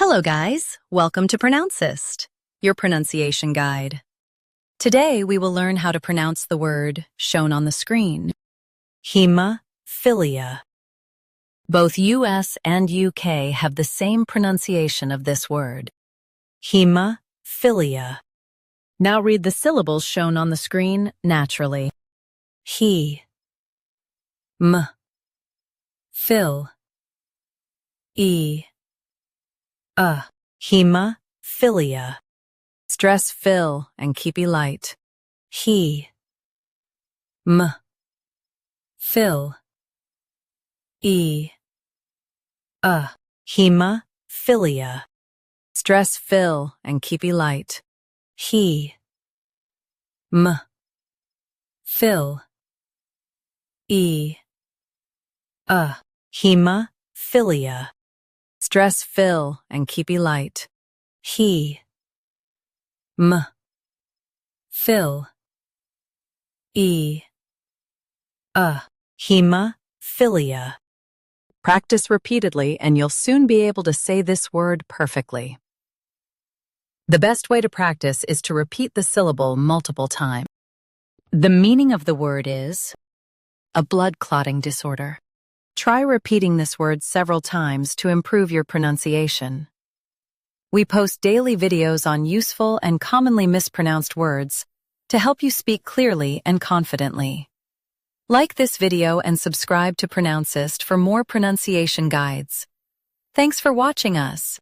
Hello guys, welcome to Pronouncist, your pronunciation guide. Today we will learn how to pronounce the word shown on the screen, HAEMOPHILIA. Both US and UK have the same pronunciation of this word, HAEMOPHILIA. Now read the syllables shown on the screen naturally. He, m, phil, e, HAEMOPHILIA. Stress fill and keep it light. He, m, phil, e, HAEMOPHILIA. Stress fill and keep it light. He, m, phil, e, HAEMOPHILIA. Stress fill and keep it light. He, m, phil, e, HAEMOPHILIA. Practice repeatedly and you'll soon be able to say this word perfectly. The best way to practice is to repeat the syllable multiple times. The meaning of the word is a blood clotting disorder. Try repeating this word several times to improve your pronunciation. We post daily videos on useful and commonly mispronounced words to help you speak clearly and confidently. Like this video and subscribe to Pronouncist for more pronunciation guides. Thanks for watching us.